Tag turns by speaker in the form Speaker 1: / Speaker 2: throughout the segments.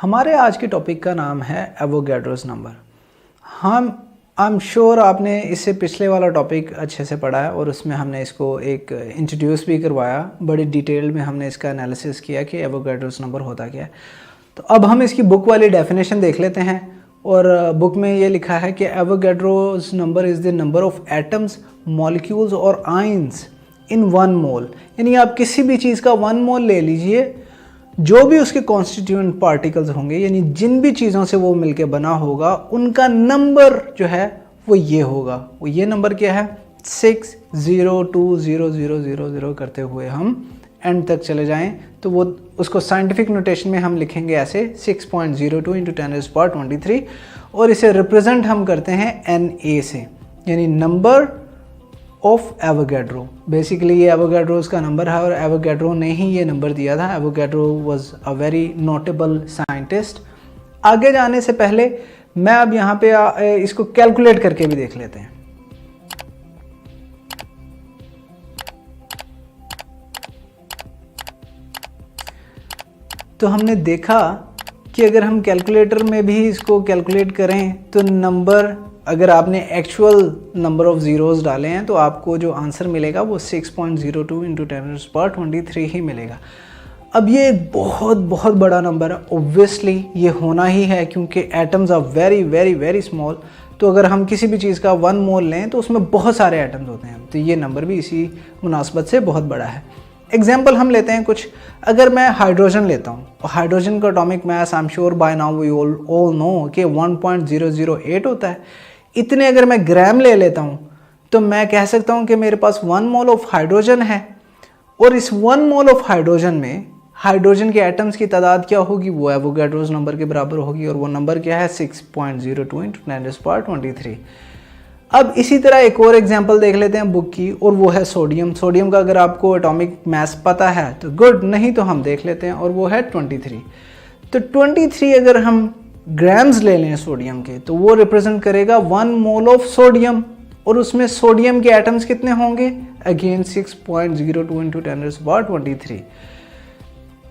Speaker 1: हमारे आज के टॉपिक का नाम है एवोगैड्रोस नंबर। हम आई एम श्योर आपने इससे पिछले वाला टॉपिक अच्छे से पढ़ा है और उसमें हमने इसको एक इंट्रोड्यूस भी करवाया, बड़ी डिटेल में हमने इसका एनालिसिस किया कि एवोगैड्रोस नंबर होता क्या है। तो अब हम इसकी बुक वाली डेफिनेशन देख लेते हैं और बुक में ये लिखा है कि Avogadro's number is the number of atoms, molecules और आयंस इन वन मोल। यानी आप किसी भी चीज़ का वन मोल ले लीजिए, जो भी उसके कॉन्स्टिट्यूएंट पार्टिकल्स होंगे यानी जिन भी चीज़ों से वो मिलके बना होगा उनका नंबर जो है वो ये होगा। वो ये नंबर क्या है 6020000 करते हुए हम एंड तक चले जाएं तो वो उसको साइंटिफिक नोटेशन में हम लिखेंगे ऐसे 6.02 × 10⁻23 और इसे रिप्रेजेंट हम करते हैं Na से, यानी नंबर ऑफ एवोगैड्रो। बेसिकली ये एवोगैड्रोस का नंबर है और एवोगैड्रो ने ही ये नंबर दिया था। Avogadro was a very notable scientist. आगे जाने से पहले मैं अब यहाँ पे इसको कैलकुलेट करके भी देख लेते हैं। तो हमने देखा कि अगर हम कैलकुलेटर में भी इसको कैलकुलेट करें तो नंबर, अगर आपने एक्चुअल नंबर ऑफ ज़ीरोज़ डाले हैं तो आपको जो आंसर मिलेगा वो 6.02 × 10⁻23 ही मिलेगा। अब ये एक बहुत बड़ा नंबर है। ऑब्वियसली ये होना ही है क्योंकि atoms are very very very small. तो अगर हम किसी भी चीज़ का वन मोल लें तो उसमें बहुत सारे एटम्स होते हैं, तो ये नंबर भी इसी मुनासबत से बहुत बड़ा है। एग्जाम्पल हम लेते हैं कुछ। अगर मैं हाइड्रोजन लेता हूँ और हाइड्रोजन का atomic mass I am sure by now we all know कि 1.008 होता है। इतने अगर मैं ग्राम ले लेता हूँ तो मैं कह सकता हूँ कि मेरे पास 1 मोल ऑफ हाइड्रोजन है और इस 1 मोल ऑफ हाइड्रोजन में हाइड्रोजन के एटम्स की तादाद क्या होगी, वो एवोगैड्रोस नंबर के बराबर होगी और वो नंबर क्या है 6.02 × 10⁻23। अब इसी तरह एक और एग्जांपल देख लेते हैं बुक की और वो है सोडियम। सोडियम का अगर आपको एटॉमिक मास पता है तो गुड, नहीं तो हम देख लेते हैं और वो है 23। तो 23 अगर हम ग्राम्स ले लें सोडियम के तो वो रिप्रेजेंट करेगा 1 मोल ऑफ सोडियम और उसमें सोडियम के एटम्स कितने होंगे, अगेन 6.02 × 10⁻23।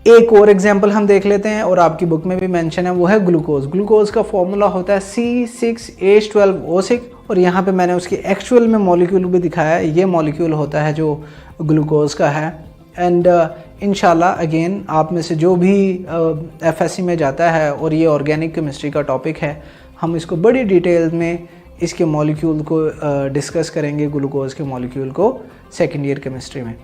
Speaker 1: एक और एग्जांपल हम देख लेते हैं और आपकी बुक में भी मेंशन है, वो है ग्लूकोज। ग्लूकोज का फॉर्मूला होता है C6H12O6 और यहाँ पे मैंने उसकी एक्चुअल में मॉलिक्यूल भी दिखाया है। ये मॉलिक्यूल होता है जो ग्लूकोज का है। एंड इंशाल्लाह अगेन आप में से जो भी FSC में जाता है और ये ऑर्गेनिक केमिस्ट्री का टॉपिक है, हम इसको बड़ी डिटेल में इसके मॉलिक्यूल को डिस्कस करेंगे, ग्लूकोज के मॉलिक्यूल को सेकेंड ईयर केमिस्ट्री में।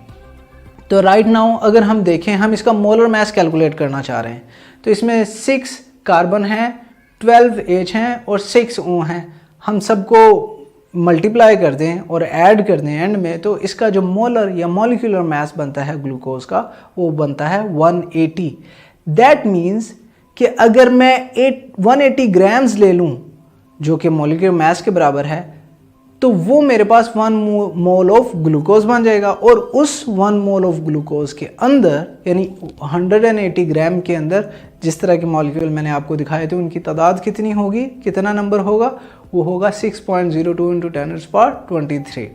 Speaker 1: तो राइट नाउ अगर हम देखें, हम इसका मोलर मास कैलकुलेट करना चाह रहे हैं तो इसमें 6 कार्बन हैं, 12 H हैं और 6 O हैं। हम सबको मल्टीप्लाई कर दें और ऐड कर दें एंड में, तो इसका जो मोलर या मॉलिक्यूलर मास बनता है ग्लूकोज का वो बनता है 180। दैट मीन्स कि अगर मैं 180 ग्राम्स ले लूँ जो कि मॉलिक्यूलर मास के बराबर है तो वो मेरे पास 1 मोल ऑफ ग्लूकोज बन जाएगा और उस 1 मोल ऑफ ग्लूकोज के अंदर यानी 180 ग्राम के अंदर जिस तरह के मॉलिक्यूल मैंने आपको दिखाए थे उनकी तादाद कितनी होगी, कितना नंबर होगा, वो होगा 6.02 × 10⁻23।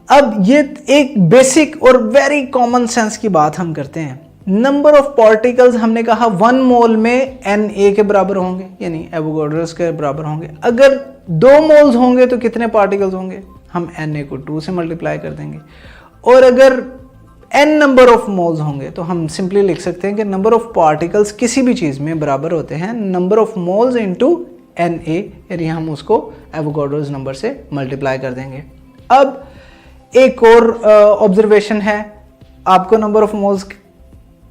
Speaker 1: अब ये एक बेसिक और वेरी कॉमन सेंस की बात हम करते हैं। नंबर ऑफ पार्टिकल्स हमने कहा 1 मोल में Na के बराबर होंगे यानी एवोगैड्रोस के बराबर होंगे। अगर 2 मोल्स होंगे तो कितने पार्टिकल्स होंगे, हम Na को 2 से मल्टीप्लाई कर देंगे। और अगर n नंबर ऑफ मोल्स होंगे तो हम सिंपली लिख सकते हैं कि नंबर ऑफ पार्टिकल्स किसी भी चीज़ में बराबर होते हैं number of moles into Na, यानी हम उसको एवोगैड्रोस नंबर से मल्टीप्लाई कर देंगे। अब एक और ऑब्जर्वेशन है, आपको नंबर ऑफ मोल्स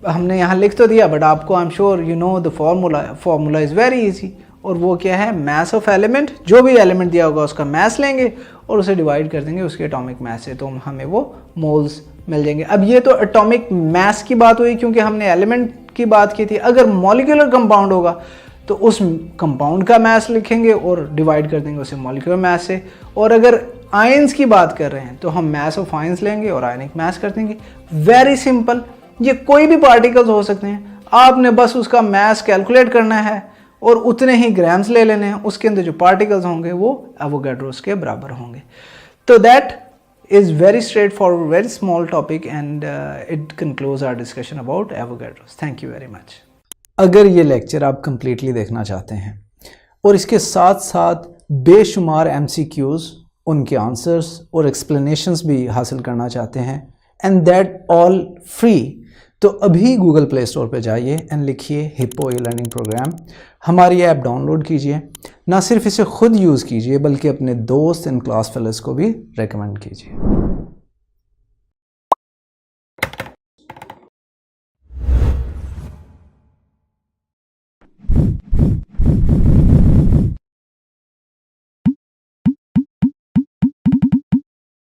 Speaker 1: हमने यहाँ लिख तो दिया बट आपको आई am sure you know the formula is very easy और वो क्या है, मास ऑफ एलिमेंट। जो भी एलिमेंट दिया होगा उसका मास लेंगे और उसे डिवाइड कर देंगे उसके एटॉमिक मास से, तो हमें वो मोल्स मिल जाएंगे। अब ये तो एटॉमिक मास की बात हुई क्योंकि हमने एलिमेंट की बात की थी। अगर मॉलिक्यूलर कंपाउंड होगा तो उस कंपाउंड का मास लिखेंगे और डिवाइड कर देंगे उसे मॉलिक्यूलर मास से। और अगर आयंस की बात कर रहे हैं तो हम मास ऑफ आयंस लेंगे और आयनिक मास कर देंगे। वेरी सिंपल, ये कोई भी पार्टिकल्स हो सकते हैं, आपने बस उसका मास कैलकुलेट करना है और उतने ही ग्राम्स ले लेने हैं, उसके अंदर जो पार्टिकल्स होंगे वो एवोगैड्रोस के बराबर होंगे। तो that is very straightforward, very small topic and it concludes our discussion about Avogadro's. Thank you very much. अगर ये लेक्चर आप कंप्लीटली देखना चाहते हैं और इसके साथ साथ बेशुमार MCQs, उनके आंसर्स और एक्सप्लेनेशंस भी हासिल करना चाहते हैं, एंड दैट ऑल फ्री, तो अभी गूगल प्ले स्टोर पे जाइए एंड लिखिए हिप्पो ई-लर्निंग प्रोग्राम। हमारी ऐप डाउनलोड कीजिए, ना सिर्फ इसे खुद यूज़ कीजिए बल्कि अपने दोस्त एंड क्लास फेलोज़ को भी रेकमेंड कीजिए।